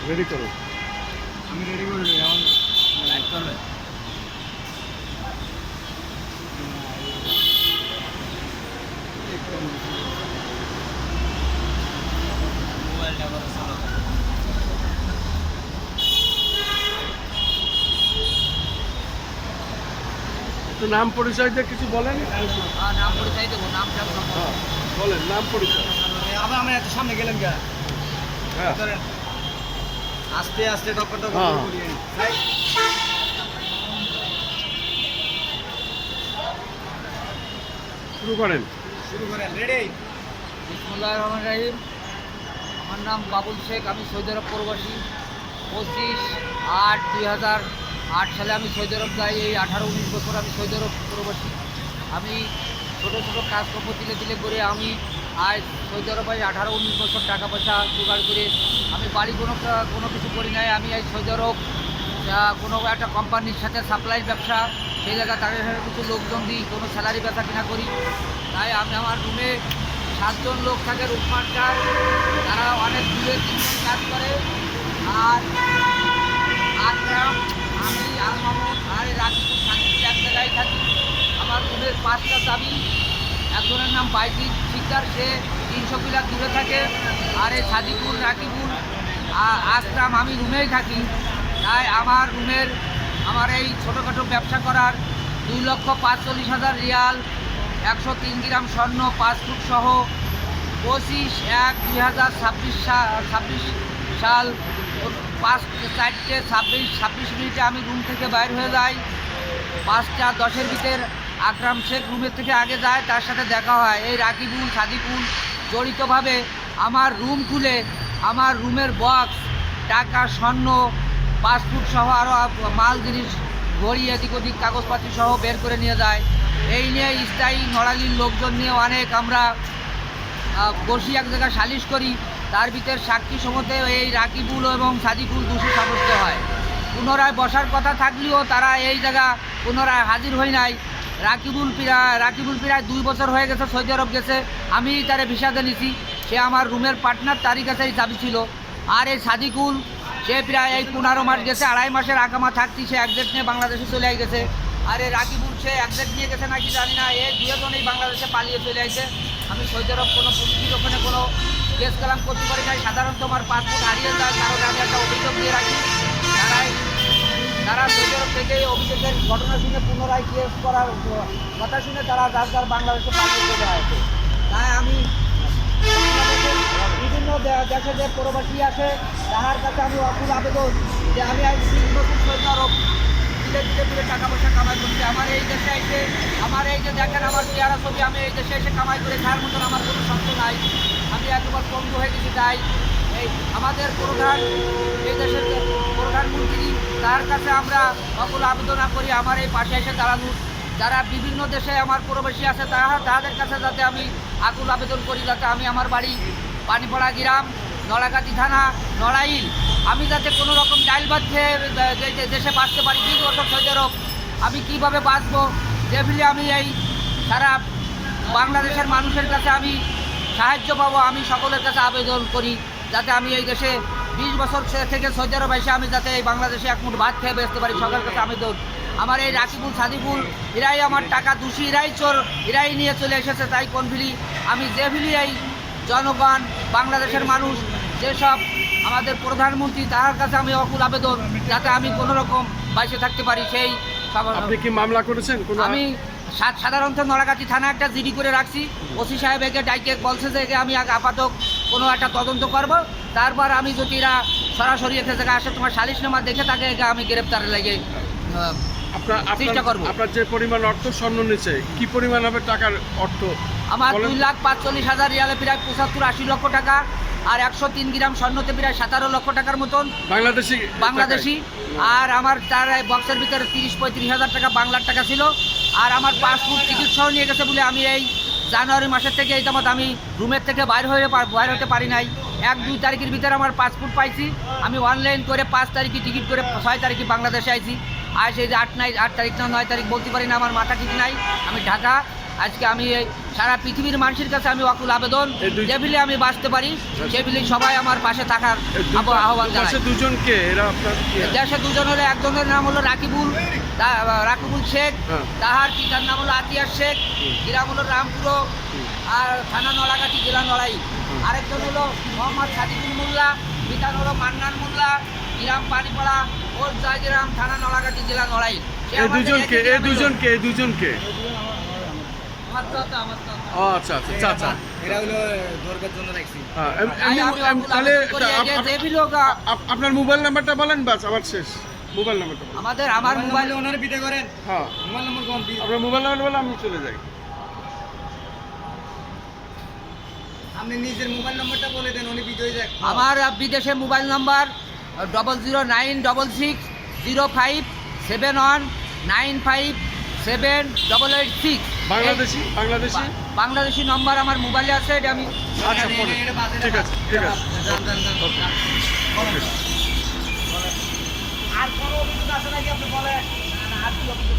Ready করো। আমি ready করে দিই এখন লাইট করবে। মোবাইলটা করে চালাও। একটু নাম পরিচয় দিয়ে কিছু বলেন। নাম পরিচয় দেবো, নামটা হ্যাঁ, বলেন নাম পরিচয়। আবার আমরা এত সামনে গেলাম গা। হ্যাঁ, আস্তে আস্তে টক্কর টক্কর হ্যাঁ। করি। শুরু করেন। শুরু করেন, রেডি। বিসমুল্লাহির রহমানির রহিম। আমার নাম বাবুল শেখ, আমি সৌদি আরব প্রবাসী। 25/8/2008 সালে আমি সৌদি আরব যাই। এই 18-19 বছর আমি সৌদি আরব প্রবাসী। আমি ছোটো ছোটো কাজকর্ম দিলে দিলে করে আমি আজ সৌদি আরবে 18-19 বছর টাকা পয়সা জোগাড় করে আমি বাড়ি কোনো কিছু করি নাই। আমি এই সৌদি আরব কোনো একটা কোম্পানির সাথে সাপ্লাই ব্যবসা, সেই জায়গায় তাদের সাথে কিছু লোকজন দিই, কোনো স্যালারি ব্যবসা কিনা করি। তাই আমি আমার রুমে 7 জন লোক থাকে, রূপমার্কার, তারা অনেক দূরে 3 জন কাজ করে। আর আমি আর মামুন আর রাজপুর শান্তিপুর এক জায়গায় থাকি। আমার রুমের 5টা চাবি। একজনের নাম বাইজিৎ শিকদার, সে 300 কিলো দূরে থাকে। আর এই সাদিকুল, রাকিবুল, আসলাম, আমি রুমেই থাকি। তাই আমার রুমের আমার এই ছোটোখাটো ব্যবসা করার 2,45,000 রিয়াল, 103 গ্রাম স্বর্ণ, 5 ফুট সহ 25/1/2026 সাল 5:26 মিনিটে আমি রুম থেকে বাইর হয়ে যাই। 5:10 ভিতর আকরাম শেখ রুমের থেকে আগে যায়, তার সাথে দেখা হয়। এই রাকিবুল, সাদিকুল জড়িতভাবে আমার রুম খুলে আমার রুমের বক্স, টাকা, স্বর্ণ, 5 ফুট সহ আরও মাল জিনিস, ঘড়ি, এদিক ওদিক কাগজপাতি সহ বের করে নিয়ে যায়। এই নিয়ে স্থায়ী নড়ালির লোকজন নিয়ে অনেক আমরা বসি এক জায়গায় সালিশ করি। তার ভিতর সাক্ষী সমতে এই রাকিবুল এবং সাদিকুল দোষী সাব্যস্ত হয়। পুনরায় বসার কথা থাকলেও তারা এই জায়গা পুনরায় হাজির হয় নাই। রাকিবুল প্রায় 2 বছর হয়ে গেছে সৌদি আরব গেছে। আমি তারে ভিসাতে নিছি, সে আমার রুমের পার্টনার, তারই কাছে এই চাবি ছিল। আর এই সাদিকুল, সে প্রায় এই 15 মাস গেছে, 2.5 মাসের আকামা থাকতি সে একজেট নিয়ে বাংলাদেশে চলে গেছে। আর এই রাকিবুল, সে একজেট নিয়ে গেছে নাকি জানি না, এই 2 জনেই বাংলাদেশে পালিয়ে চলে আসে। আমি সৌদি আরব কোনো পুলিশের ওখানে কোনো কেস কালাম করতে পারি নাই। সাধারণত আমার পাসপোর্ট হারিয়ে যাওয়ার কারণে আমি একটা অভিযোগ দিয়ে রাখি। তারা সৌদি আরব থেকে এই অভিযোগের ঘটনা শুনে পুনরায় কেস করার কথা শুনে তারা যার বাংলাদেশে পালিয়ে চলে আসে। তাই আমি বিভিন্ন দেশে যে প্রবাসী আছে তাহার কাছে আমি অকুল আবেদন যে আমি আজ 3 বছর সৌদি আরব ধীরে ধীরে ধীরে টাকা পয়সা কামাই করছি। আমার এই দেশে এসে, আমার এই যে দেখেন আমার চেহারা ছবি, আমি এই দেশে এসে কামাই করে খাওয়ার মতন আমার কোনো শক্ত নাই। আমি একবার পঙ্গু হয়ে গেছি। তাই এই আমাদের এই দেশের প্রধানমন্ত্রী, তার কাছে আমরা অকুল আবেদন করি আমার এই পাশে এসে দাঁড়ানোর। যারা বিভিন্ন দেশে আমার প্রবাসী আছে তাদের কাছে যাতে আমি আকুল আবেদন করি, যাতে আমি আমার বাড়ি পানিপাড়া গ্রাম, নড়াগাতি থানা, নড়াইল, আমি যাতে কোনো রকম ডাইল ভাত খেয়ে দেশে বাঁচতে পারি। 20 বছর সৌদি আরব আমি কীভাবে বাঁচবো, যেগুলি আমি এই সারা বাংলাদেশের মানুষের কাছে আমি সাহায্য পাবো। আমি সকলের কাছে আবেদন করি যাতে আমি এই দেশে 20 বছর থেকে সৌদি আরব এসে আমি যাতে এই বাংলাদেশে এক মুঠ ভাত খেয়ে বেচতে পারি। সকলের কাছে আবেদন। আমার এই রাকিবুল, সাদিকুল, এরাই আমার টাকা দোষী, এরাই চোর, এরাই নিয়ে চলে এসেছে। তাই কোনভিলি আমি যেভিলি এই জনগণ, বাংলাদেশের মানুষ, যেসব আমাদের প্রধানমন্ত্রী, তার কাছে আমি অকুল আবেদন যাতে আমি কোনো রকম বাইসে থাকতে পারি। সেই আপনি কি মামলা করেছেন? আমি সাধারণত নড়াগাতি থানা একটা জিডি করে রাখছি। ওসি সাহেব একে ডাইকে বলছে যে আমি আপাতত কোনো একটা তদন্ত করব, তারপর আমি যদি এরা সরাসরি একটা জায়গায় আসে তোমার সালিশনামা দেখে তাকে আমি গ্রেপ্তারে লেগে চেষ্টা করবো। আপনার যে পরিমাণ অর্থ স্বর্ণ নিচে, কি পরিমাণ হবে টাকার অর্থ? আমার 2,45,000 রিয়ালে প্রায় 75-80 লক্ষ টাকা, আর 103 গ্রাম স্বর্ণতে প্রায় 17 লক্ষ টাকার মতন বাংলাদেশি। আর আমার তার বক্সের ভিতরে 30-35 হাজার টাকা বাংলার টাকা ছিল। আর আমার পাসপোর্ট টিকিট সহ নিয়ে গেছে বলে আমি এই জানুয়ারি মাসের থেকে এই যাবৎ আমি রুমের থেকে বাইর হতে পারি নাই। 1-2 তারিখের ভিতরে আমার পাসপোর্ট পাইছি। আমি অনলাইন করে 5 তারিখে টিকিট করে 6 তারিখে বাংলাদেশে আইছি। আর সেই যে 8 তারিখ না 9 তারিখ বলতে পারি না, আমার মাথা ঠিক নাই। আমি ঢাকা আজকে আমি এই সারা পৃথিবীর মানুষের কাছে আমি অকুল আবেদন এই দুই- যে বিলে আমি বাঁচতে পারি সে বিলে সবাই আমার পাশে থাকার আহ্বান জানাই। পাশে দুজনকে এরা আপনার কি? দেশে দুজন হলে একজনের নাম হলো রাকিবুল শেখ, হ্যাঁ। তাহার পিতার নাম হলো আতিয়ার শেখ, গ্রাম হলো রামপুর আর থানা নলাগাটি জেলা নড়াই। আরেকজন হলো মোহাম্মদ সাদিকুল মোল্লা, পিতার হলো মান্নান মোল্লা, গ্রাম পানিপাড়া ওর জয়গ্রাম থানা নলাগাটি জেলা নড়াই। সে এই আমাদের দুজনকে একই এই গ্রামের লোক। দুজনকে এই দুজনকে আমার চাচা। ও আচ্ছা আচ্ছা চাচা এরা হলো ধরবার জন্য রাখছি। হ্যাঁ, আমি তাহলে করি এই যে বিলো আপনার মোবাইল নাম্বারটা বলেন, বাস আবার শেষ মোবাইল নাম্বারটা বলেন। আমার মোবাইল ওনারা বিদা করেন। হ্যাঁ, মোবাইল নম্বর কোন? আপনার মোবাইল নাম্বার বলে আমি চলে যাই। আপনি নিজের মোবাইল নম্বরটা বলে দেন, উনি বিজয় যাক। আমার বিদেশে মোবাইল নাম্বার 009660571957886। বাংলাদেশি বাংলাদেশি নম্বর আমার মোবাইলে আছে, এটা আমি আচ্ছা বলেন। ঠিক আছে ঠিক আছে যান, যান, যান। ওকে। আর কোনো অভিযোগ আছে নাকি আপনি বলেন? না, আর কি অভিযোগ?